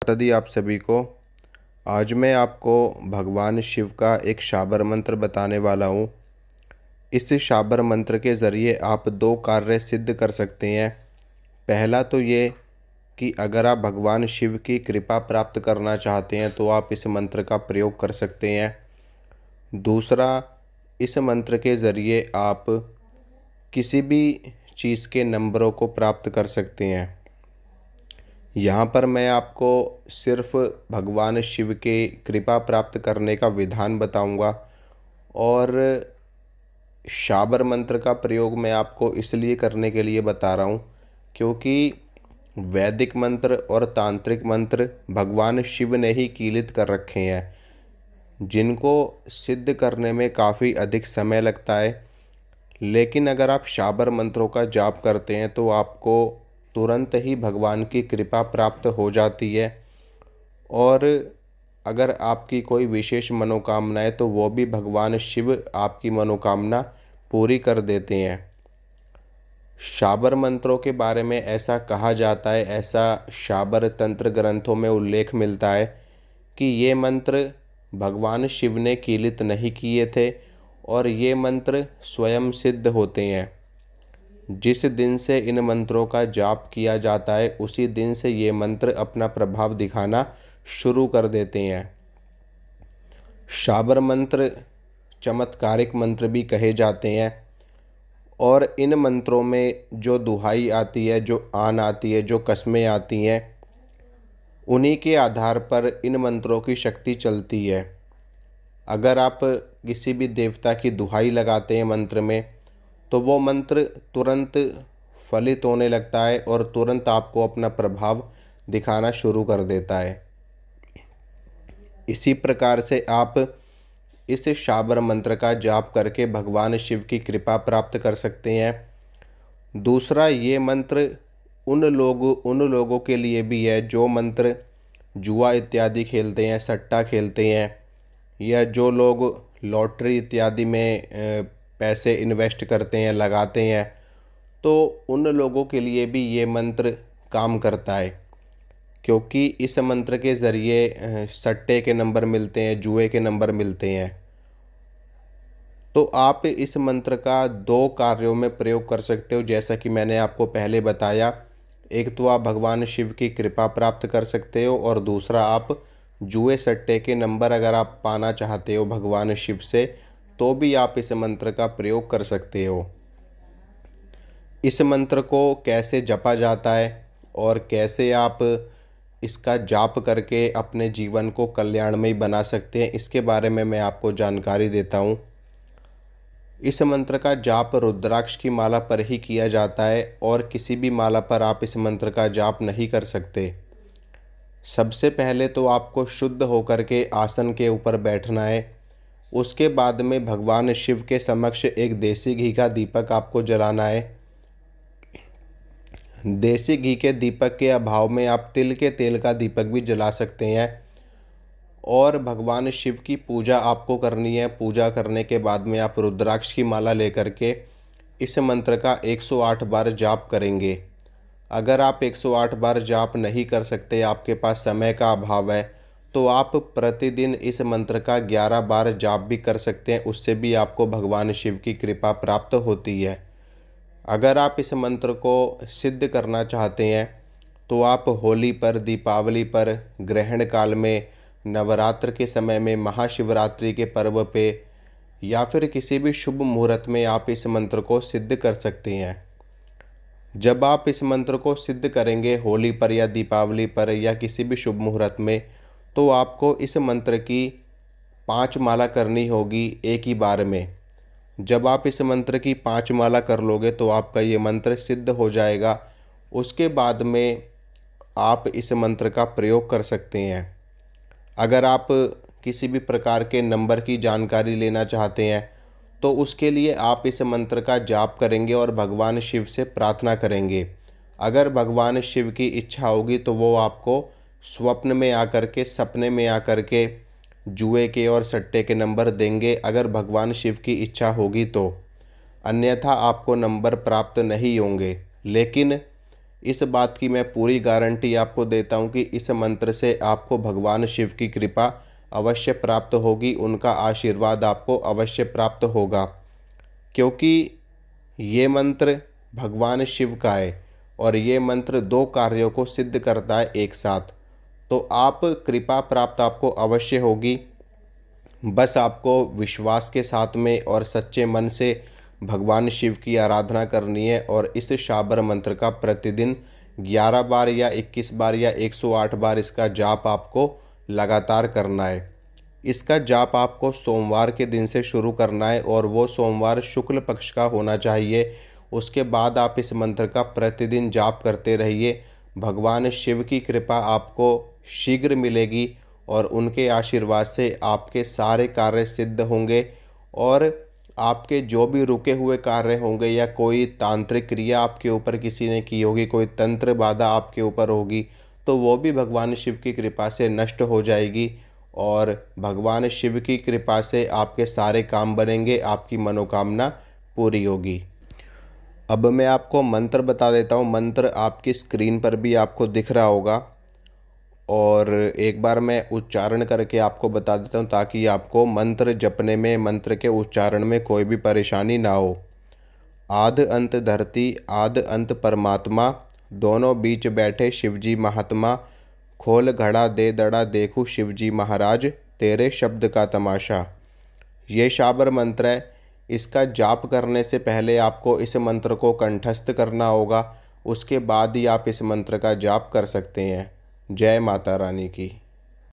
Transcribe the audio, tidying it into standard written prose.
माता दी आप सभी को। आज मैं आपको भगवान शिव का एक शाबर मंत्र बताने वाला हूँ। इस शाबर मंत्र के ज़रिए आप दो कार्य सिद्ध कर सकते हैं। पहला तो ये कि अगर आप भगवान शिव की कृपा प्राप्त करना चाहते हैं तो आप इस मंत्र का प्रयोग कर सकते हैं। दूसरा, इस मंत्र के ज़रिए आप किसी भी चीज़ के नंबरों को प्राप्त कर सकते हैं। यहाँ पर मैं आपको सिर्फ भगवान शिव के कृपा प्राप्त करने का विधान बताऊंगा और शाबर मंत्र का प्रयोग मैं आपको इसलिए करने के लिए बता रहा हूँ क्योंकि वैदिक मंत्र और तांत्रिक मंत्र भगवान शिव ने ही कीलित कर रखे हैं, जिनको सिद्ध करने में काफ़ी अधिक समय लगता है। लेकिन अगर आप शाबर मंत्रों का जाप करते हैं तो आपको तुरंत ही भगवान की कृपा प्राप्त हो जाती है और अगर आपकी कोई विशेष मनोकामना है तो वो भी भगवान शिव आपकी मनोकामना पूरी कर देते हैं। शाबर मंत्रों के बारे में ऐसा कहा जाता है, ऐसा शाबर तंत्र ग्रंथों में उल्लेख मिलता है कि ये मंत्र भगवान शिव ने कीलित नहीं किए थे और ये मंत्र स्वयं सिद्ध होते हैं। जिस दिन से इन मंत्रों का जाप किया जाता है उसी दिन से ये मंत्र अपना प्रभाव दिखाना शुरू कर देते हैं। शाबर मंत्र चमत्कारिक मंत्र भी कहे जाते हैं और इन मंत्रों में जो दुहाई आती है, जो आन आती है, जो कस्में आती हैं, उन्हीं के आधार पर इन मंत्रों की शक्ति चलती है। अगर आप किसी भी देवता की दुहाई लगाते हैं मंत्र में तो वो मंत्र तुरंत फलित होने लगता है और तुरंत आपको अपना प्रभाव दिखाना शुरू कर देता है। इसी प्रकार से आप इस शाबर मंत्र का जाप करके भगवान शिव की कृपा प्राप्त कर सकते हैं। दूसरा, ये मंत्र उन लोगों के लिए भी है जो मंत्र जुआ इत्यादि खेलते हैं, सट्टा खेलते हैं, या जो लोग लॉटरी इत्यादि में पैसे इन्वेस्ट करते हैं, लगाते हैं, तो उन लोगों के लिए भी ये मंत्र काम करता है क्योंकि इस मंत्र के ज़रिए सट्टे के नंबर मिलते हैं, जुए के नंबर मिलते हैं। तो आप इस मंत्र का दो कार्यों में प्रयोग कर सकते हो, जैसा कि मैंने आपको पहले बताया। एक तो आप भगवान शिव की कृपा प्राप्त कर सकते हो और दूसरा आप जुए सट्टे के नंबर अगर आप पाना चाहते हो भगवान शिव से तो भी आप इस मंत्र का प्रयोग कर सकते हो। इस मंत्र को कैसे जपा जाता है और कैसे आप इसका जाप करके अपने जीवन को कल्याणमय बना सकते हैं, इसके बारे में मैं आपको जानकारी देता हूँ। इस मंत्र का जाप रुद्राक्ष की माला पर ही किया जाता है और किसी भी माला पर आप इस मंत्र का जाप नहीं कर सकते। सबसे पहले तो आपको शुद्ध होकर के आसन के ऊपर बैठना है। उसके बाद में भगवान शिव के समक्ष एक देसी घी का दीपक आपको जलाना है। देसी घी के दीपक के अभाव में आप तिल के तेल का दीपक भी जला सकते हैं और भगवान शिव की पूजा आपको करनी है। पूजा करने के बाद में आप रुद्राक्ष की माला लेकर के इस मंत्र का 108 बार जाप करेंगे। अगर आप 108 बार जाप नहीं कर सकते, आपके पास समय का अभाव है, तो आप प्रतिदिन इस मंत्र का 11 बार जाप भी कर सकते हैं। उससे भी आपको भगवान शिव की कृपा प्राप्त होती है। अगर आप इस मंत्र को सिद्ध करना चाहते हैं तो आप होली पर, दीपावली पर, ग्रहण काल में, नवरात्र के समय में, महाशिवरात्रि के पर्व पे या फिर किसी भी शुभ मुहूर्त में आप इस मंत्र को सिद्ध कर सकते हैं। जब आप इस मंत्र को सिद्ध करेंगे होली पर या दीपावली पर या किसी भी शुभ मुहूर्त में, तो आपको इस मंत्र की 5 माला करनी होगी एक ही बार में। जब आप इस मंत्र की 5 माला कर लोगे तो आपका ये मंत्र सिद्ध हो जाएगा। उसके बाद में आप इस मंत्र का प्रयोग कर सकते हैं। अगर आप किसी भी प्रकार के नंबर की जानकारी लेना चाहते हैं तो उसके लिए आप इस मंत्र का जाप करेंगे और भगवान शिव से प्रार्थना करेंगे। अगर भगवान शिव की इच्छा होगी तो वो आपको स्वप्न में आकर के, सपने में आकर के जुए के और सट्टे के नंबर देंगे, अगर भगवान शिव की इच्छा होगी तो। अन्यथा आपको नंबर प्राप्त नहीं होंगे। लेकिन इस बात की मैं पूरी गारंटी आपको देता हूँ कि इस मंत्र से आपको भगवान शिव की कृपा अवश्य प्राप्त होगी, उनका आशीर्वाद आपको अवश्य प्राप्त होगा। क्योंकि ये मंत्र भगवान शिव का है और ये मंत्र दो कार्यों को सिद्ध करता है एक साथ। तो आप कृपा प्राप्त आपको अवश्य होगी। बस आपको विश्वास के साथ में और सच्चे मन से भगवान शिव की आराधना करनी है और इस शाबर मंत्र का प्रतिदिन 11 बार या 21 बार या 108 बार इसका जाप आपको लगातार करना है। इसका जाप आपको सोमवार के दिन से शुरू करना है और वो सोमवार शुक्ल पक्ष का होना चाहिए। उसके बाद आप इस मंत्र का प्रतिदिन जाप करते रहिए। भगवान शिव की कृपा आपको शीघ्र मिलेगी और उनके आशीर्वाद से आपके सारे कार्य सिद्ध होंगे और आपके जो भी रुके हुए कार्य होंगे या कोई तांत्रिक क्रिया आपके ऊपर किसी ने की होगी, कोई तंत्र बाधा आपके ऊपर होगी, तो वो भी भगवान शिव की कृपा से नष्ट हो जाएगी और भगवान शिव की कृपा से आपके सारे काम बनेंगे, आपकी मनोकामना पूरी होगी। अब मैं आपको मंत्र बता देता हूँ। मंत्र आपकी स्क्रीन पर भी आपको दिख रहा होगा और एक बार मैं उच्चारण करके आपको बता देता हूँ ताकि आपको मंत्र जपने में, मंत्र के उच्चारण में कोई भी परेशानी ना हो। आद अंत धरती आद अंत परमात्मा, दोनों बीच बैठे शिवजी महात्मा, खोल घड़ा दे दड़ा देखूँ शिवजी महाराज, तेरे शब्द का तमाशा। ये शाबर मंत्र है। इसका जाप करने से पहले आपको इस मंत्र को कंठस्थ करना होगा, उसके बाद ही आप इस मंत्र का जाप कर सकते हैं। जय माता रानी की।